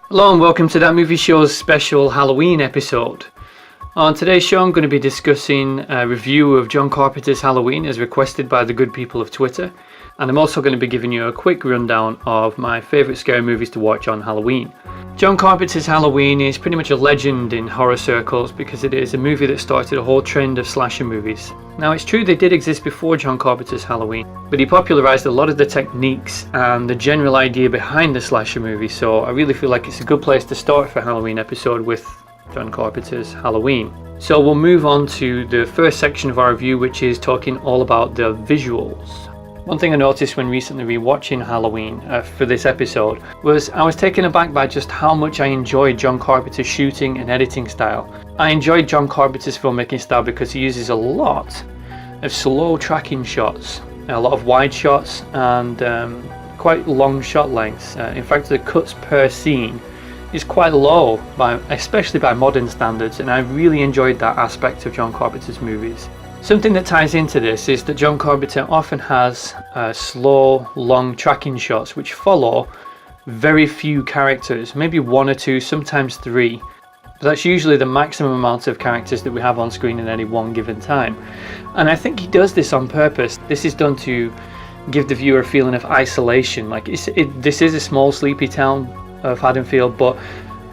Hello and welcome to That Movie Show's special Halloween episode. On today's show I'm going to be discussing a review of John Carpenter's Halloween as requested by the good people of Twitter, and I'm also going to be giving you a quick rundown of my favourite scary movies to watch on Halloween. John Carpenter's Halloween is pretty much a legend in horror circles because it is a movie that started a whole trend of slasher movies. Now it's true they did exist before John Carpenter's Halloween, but he popularised a lot of the techniques and the general idea behind the slasher movie, so I really feel like it's a good place to start for a Halloween episode with John Carpenter's Halloween. So we'll move on to the first section of our review, which is talking all about the visuals. One thing I noticed when recently rewatching Halloween for this episode was I was taken aback by just how much I enjoyed John Carpenter's shooting and editing style. I enjoyed John Carpenter's filmmaking style because he uses a lot of slow tracking shots, a lot of wide shots and quite long shot lengths. In fact, the cuts per scene is quite low, especially by modern standards, and I really enjoyed that aspect of John Carpenter's movies. Something that ties into this is that John Carpenter often has slow, long tracking shots which follow very few characters, maybe one or two, sometimes three. But that's usually the maximum amount of characters that we have on screen at any one given time. And I think he does this on purpose. This is done to give the viewer a feeling of isolation. Like this is a small, sleepy town of Haddonfield, but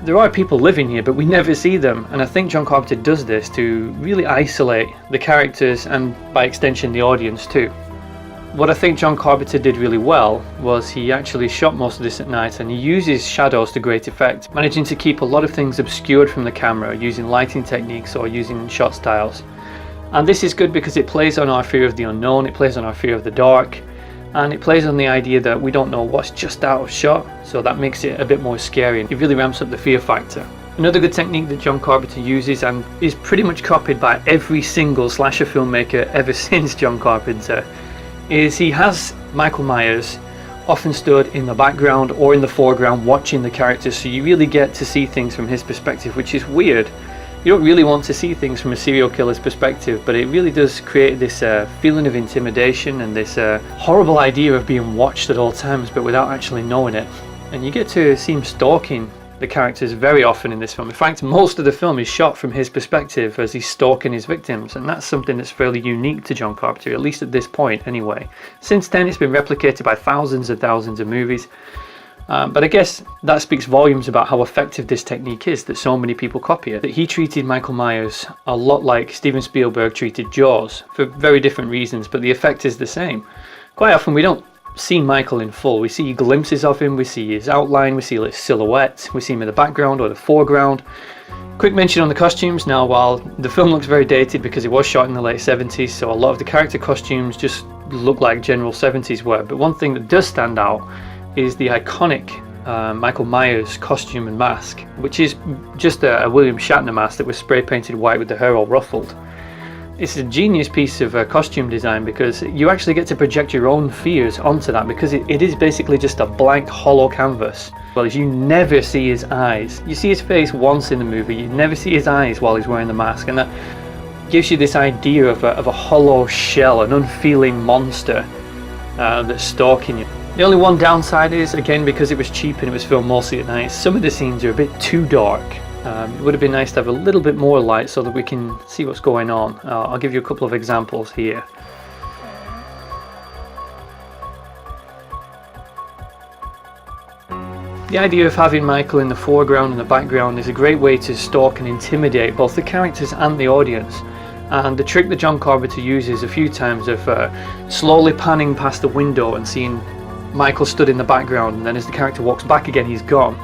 there are people living here, but we never see them, and I think John Carpenter does this to really isolate the characters and by extension the audience too. What I think John Carpenter did really well was he actually shot most of this at night, and he uses shadows to great effect, managing to keep a lot of things obscured from the camera using lighting techniques or using shot styles. And this is good because it plays on our fear of the unknown, it plays on our fear of the dark, and it plays on the idea that we don't know what's just out of shot, so that makes it a bit more scary. It really ramps up the fear factor. Another good technique that John Carpenter uses and is pretty much copied by every single slasher filmmaker ever since John Carpenter is he has Michael Myers often stood in the background or in the foreground watching the characters, so you really get to see things from his perspective, which is weird. You don't really want to see things from a serial killer's perspective, but it really does create this feeling of intimidation and this horrible idea of being watched at all times but without actually knowing it. And you get to see him stalking the characters very often in this film. In fact, most of the film is shot from his perspective as he's stalking his victims, and that's something that's fairly unique to John Carpenter, at least at this point anyway. Since then it's been replicated by thousands and thousands of movies. But I guess that speaks volumes about how effective this technique is, that so many people copy it. That he treated Michael Myers a lot like Steven Spielberg treated Jaws, for very different reasons, but the effect is the same. Quite often we don't see Michael in full. We see glimpses of him, we see his outline, we see his silhouette, we see him in the background or the foreground. Quick mention on the costumes. Now, while the film looks very dated because it was shot in the late 70s, so a lot of the character costumes just look like general 70s wear, but one thing that does stand out is the iconic Michael Myers costume and mask, which is just a William Shatner mask that was spray painted white with the hair all ruffled. It's a genius piece of costume design because you actually get to project your own fears onto that, because it is basically just a blank hollow canvas. Well, as you never see his eyes. You see his face once in the movie, you never see his eyes while he's wearing the mask, and that gives you this idea of a hollow shell, an unfeeling monster that's stalking you. The only one downside is, again, because it was cheap and it was filmed mostly at night, some of the scenes are a bit too dark. It would have been nice to have a little bit more light so that we can see what's going on. I'll give you a couple of examples here. The idea of having Michael in the foreground and the background is a great way to stalk and intimidate both the characters and the audience. And the trick that John Carpenter uses a few times of slowly panning past the window and seeing Michael stood in the background, and then as the character walks back again he's gone,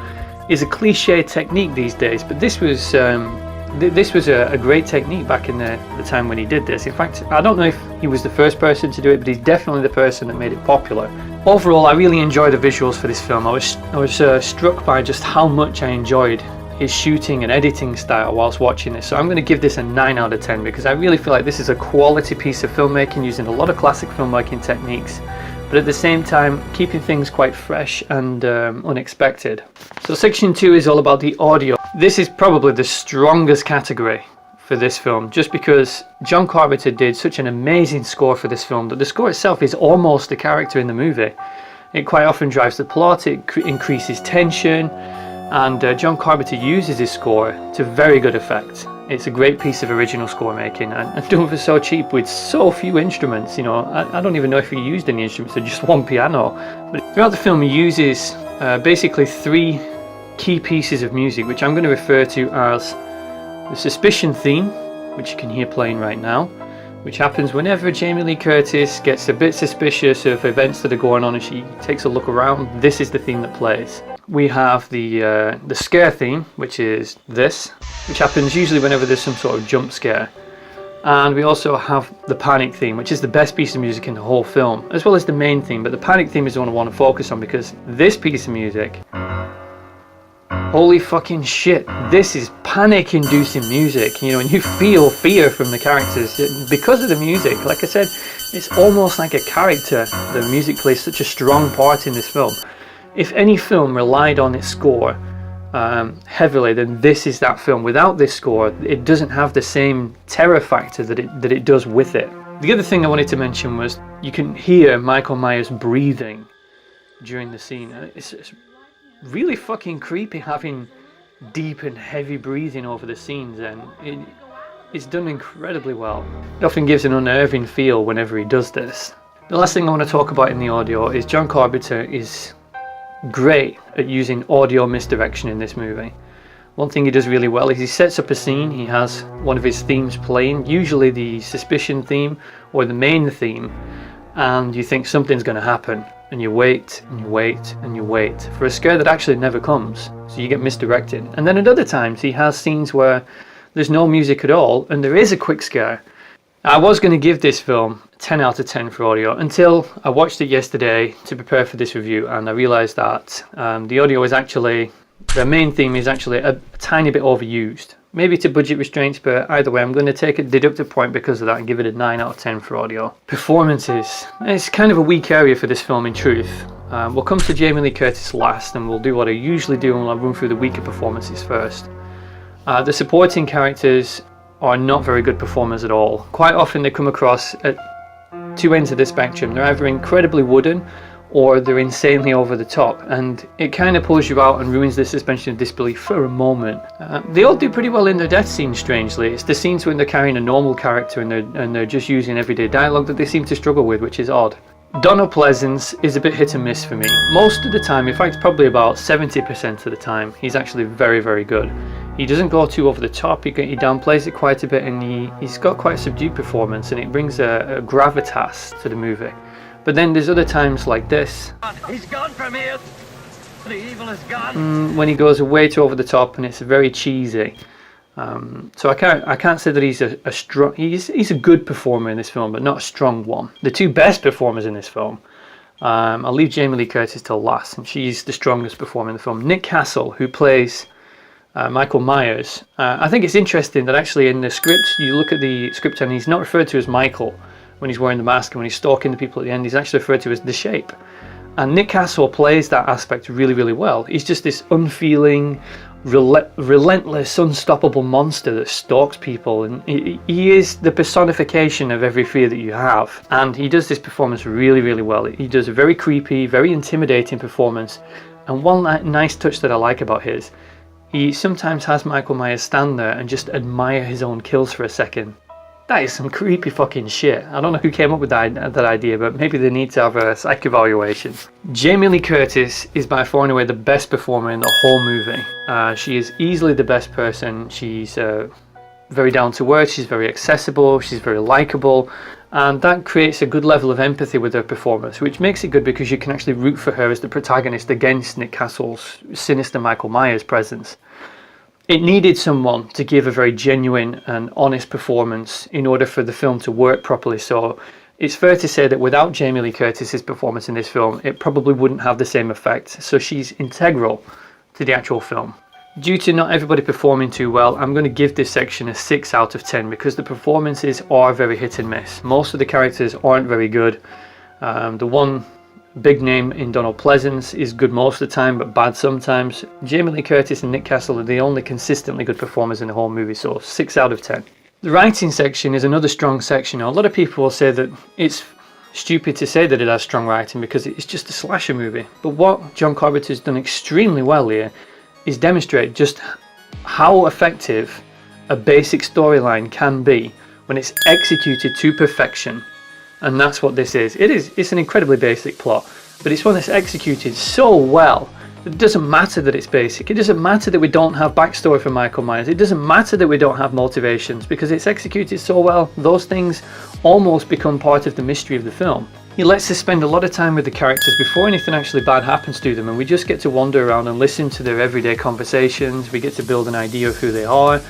is a cliche technique these days, but this was a great technique back in the time when he did this. In fact, I don't know if he was the first person to do it, but he's definitely the person that made it popular. Overall, I really enjoyed the visuals for this film. I was struck by just how much I enjoyed his shooting and editing style whilst watching this. So I'm going to give this a 9 out of 10 because I really feel like this is a quality piece of filmmaking using a lot of classic filmmaking techniques, but at the same time keeping things quite fresh and unexpected. So section 2 is all about the audio. This is probably the strongest category for this film, just because John Carpenter did such an amazing score for this film that the score itself is almost the character in the movie. It quite often drives the plot, it increases tension, And John Carpenter uses his score to very good effect. It's a great piece of original score making, and done for so cheap with so few instruments. You know, I don't even know if he used any instruments, or just one piano. But throughout the film, he uses basically 3 key pieces of music, which I'm going to refer to as the Suspicion theme, which you can hear playing right now, which happens whenever Jamie Lee Curtis gets a bit suspicious of events that are going on and she takes a look around. This is the theme that plays. We have the scare theme, which is this, which happens usually whenever there's some sort of jump scare. And we also have the panic theme, which is the best piece of music in the whole film, as well as the main theme. But the panic theme is the one I want to focus on, because this piece of music, holy fucking shit, this is panic-inducing music, you know, and you feel fear from the characters because of the music. Like I said, it's almost like a character. The music plays such a strong part in this film. If any film relied on its score heavily, then this is that film. Without this score, it doesn't have the same terror factor that it does with it. The other thing I wanted to mention was you can hear Michael Myers breathing during the scene. It's really fucking creepy having deep and heavy breathing over the scenes, and it's done incredibly well. It often gives an unnerving feel whenever he does this. The last thing I want to talk about in the audio is John Carpenter is great at using audio misdirection in this movie. One thing he does really well is he sets up a scene, he has one of his themes playing, usually the Suspicion theme or the main theme, and you think something's going to happen, and you wait and you wait and you wait for a scare that actually never comes, so you get misdirected. And then at other times he has scenes where there's no music at all and there is a quick scare. I was going to give this film 10 out of 10 for audio until I watched it yesterday to prepare for this review, and I realised that the audio is actually, the main theme is actually a tiny bit overused. Maybe to budget restraints, but either way I'm going to take a deductive point because of that and give it a 9 out of 10 for audio. Performances. It's kind of a weak area for this film in truth. We'll come to Jamie Lee Curtis last, and we'll do what I usually do and I'll run through the weaker performances first. The supporting characters are not very good performers at all. Quite often they come across at 2 ends of the spectrum. They're either incredibly wooden or they're insanely over the top, and it kind of pulls you out and ruins the suspension of disbelief for a moment. They all do pretty well in their death scenes, strangely. It's the scenes when they're carrying a normal character and they're just using everyday dialogue that they seem to struggle with, which is odd. Donald Pleasence is a bit hit and miss for me. Most of the time, in fact probably about 70% of the time, he's actually very, very good. He doesn't go too over the top, he downplays it quite a bit, and he's got quite a subdued performance, and it brings a gravitas to the movie. But then there's other times like this. He's gone from here. The evil is gone. When he goes way too over the top and it's very cheesy. So I can't say that he's a strong. He's a good performer in this film, but not a strong one. The 2 best performers in this film, I'll leave Jamie Lee Curtis till last, and she's the strongest performer in the film. Nick Castle, who plays Michael Myers. I think it's interesting that actually in the script, you look at the script and he's not referred to as Michael when he's wearing the mask, and when he's stalking the people at the end, he's actually referred to as The Shape. And Nick Castle plays that aspect really, really well. He's just this unfeeling, relentless, unstoppable monster that stalks people, and he is the personification of every fear that you have. And he does this performance really, really well. He does a very creepy, very intimidating performance. And one nice touch that I like about his, he sometimes has Michael Myers stand there and just admire his own kills for a second. That is some creepy fucking shit. I don't know who came up with that idea, but maybe they need to have a psych evaluation. Jamie Lee Curtis is by far and away the best performer in the whole movie. She is easily the best person. She's very down to earth, she's very accessible, she's very likable, and that creates a good level of empathy with her performance, which makes it good because you can actually root for her as the protagonist against Nick Castle's sinister Michael Myers presence. It needed someone to give a very genuine and honest performance in order for the film to work properly, so it's fair to say that without Jamie Lee Curtis's performance in this film, it probably wouldn't have the same effect, so she's integral to the actual film. Due to not everybody performing too well, I'm going to give this section a 6 out of 10 because the performances are very hit and miss. Most of the characters aren't very good. The one big name in Donald Pleasence is good most of the time, but bad sometimes. Jamie Lee Curtis and Nick Castle are the only consistently good performers in the whole movie, so 6 out of 10. The writing section is another strong section. A lot of people will say that it's stupid to say that it has strong writing because it's just a slasher movie. But what John Carpenter's done extremely well here is demonstrate just how effective a basic storyline can be when it's executed to perfection. And that's what this is. It's an incredibly basic plot, but it's one that's executed so well. It doesn't matter that it's basic. It doesn't matter that we don't have backstory for Michael Myers. It doesn't matter that we don't have motivations, because it's executed so well. Those things almost become part of the mystery of the film. He lets us spend a lot of time with the characters before anything actually bad happens to them, and we just get to wander around and listen to their everyday conversations. We get to build an idea of who they are,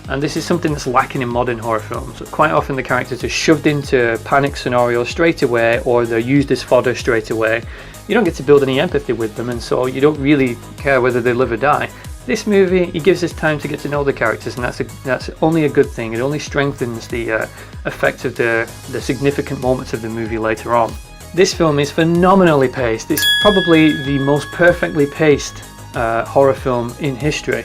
and this is something that's lacking in modern horror films. Quite often the characters are shoved into panic scenarios straight away, or they're used as fodder straight away. You don't get to build any empathy with them, and so you don't really care whether they live or die. This movie, it gives us time to get to know the characters, and that's only a good thing. It only strengthens the effect of the significant moments of the movie later on. This film is phenomenally paced. It's probably the most perfectly paced horror film in history.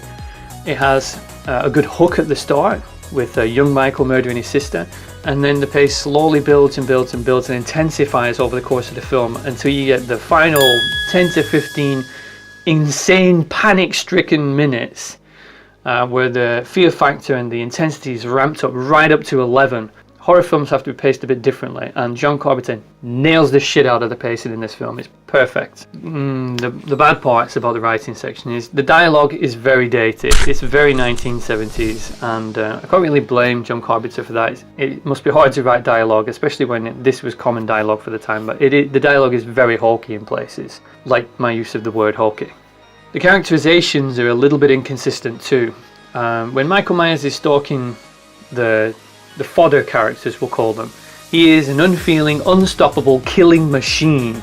It has a good hook at the start with young Michael murdering his sister, and then the pace slowly builds and builds and builds and intensifies over the course of the film until you get the final 10 to 15 insane panic-stricken minutes where the fear factor and the intensity is ramped up right up to 11. Horror films have to be paced a bit differently, and John Carpenter nails the shit out of the pacing in this film. It's perfect. The bad parts about the writing section is the dialogue is very dated. It's very 1970s, and I can't really blame John Carpenter for that. It must be hard to write dialogue, especially when this was common dialogue for the time, but the dialogue is very hokey in places, like my use of the word hokey. The characterizations are a little bit inconsistent too. When Michael Myers is stalking the fodder characters, we'll call them, he is an unfeeling, unstoppable killing machine.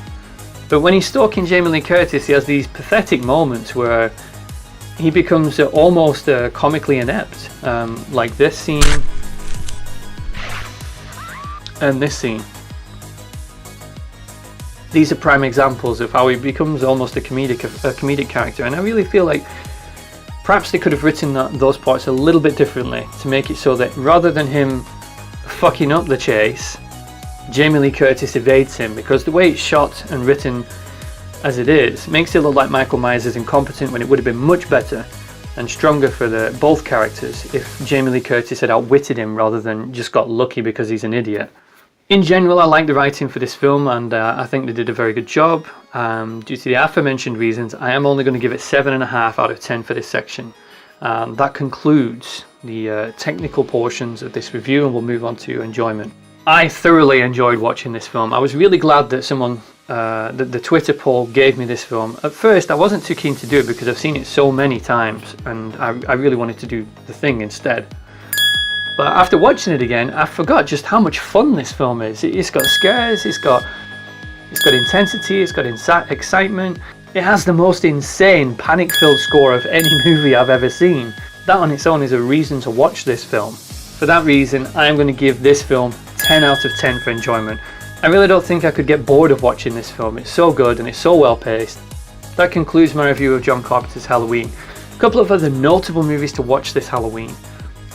But when he's stalking Jamie Lee Curtis, he has these pathetic moments where he becomes almost comically inept, like this scene and this scene. These are prime examples of how he becomes almost a comedic character, and I really feel like perhaps they could have written those parts a little bit differently to make it so that rather than him fucking up the chase, Jamie Lee Curtis evades him, because the way it's shot and written as it is makes it look like Michael Myers is incompetent, when it would have been much better and stronger for both characters if Jamie Lee Curtis had outwitted him rather than just got lucky because he's an idiot. In general, I like the writing for this film, and I think they did a very good job. Due to the aforementioned reasons, I am only going to give it 7.5 out of 10 for this section. That concludes the technical portions of this review, and we'll move on to enjoyment. I thoroughly enjoyed watching this film. I was really glad that the Twitter poll gave me this film. At first, I wasn't too keen to do it because I've seen it so many times, and I really wanted to do The Thing instead. But after watching it again, I forgot just how much fun this film is. It's got scares, it's got intensity, it's got excitement. It has the most insane panic-filled score of any movie I've ever seen. That on its own is a reason to watch this film. For that reason, I am going to give this film 10 out of 10 for enjoyment. I really don't think I could get bored of watching this film. It's so good and it's so well paced. That concludes my review of John Carpenter's Halloween. A couple of other notable movies to watch this Halloween.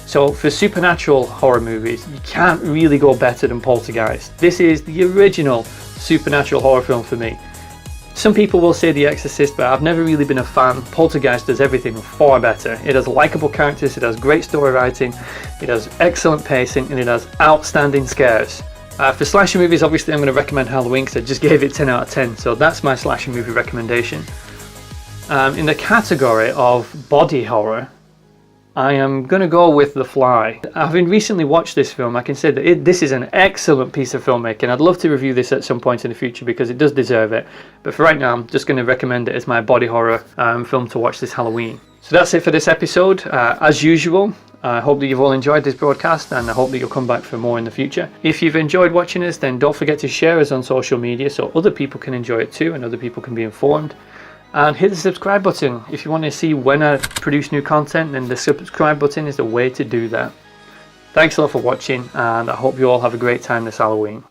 So for supernatural horror movies, you can't really go better than Poltergeist. This is the original supernatural horror film for me. Some people will say The Exorcist, but I've never really been a fan. Poltergeist does everything far better. It has likable characters, it has great story writing, it has excellent pacing, and it has outstanding scares. For slasher movies, obviously I'm going to recommend Halloween because I just gave it 10 out of 10, so that's my slasher movie recommendation. In the category of body horror, I am going to go with The Fly. Having recently watched this film, I can say that this is an excellent piece of filmmaking. I'd love to review this at some point in the future because it does deserve it. But for right now, I'm just going to recommend it as my body horror film to watch this Halloween. So that's it for this episode. As usual, I hope that you've all enjoyed this broadcast, and I hope that you'll come back for more in the future. If you've enjoyed watching us, then don't forget to share us on social media so other people can enjoy it too and other people can be informed. And hit the subscribe button if you want to see when I produce new content, then the subscribe button is the way to do that. Thanks a lot for watching, and I hope you all have a great time this Halloween.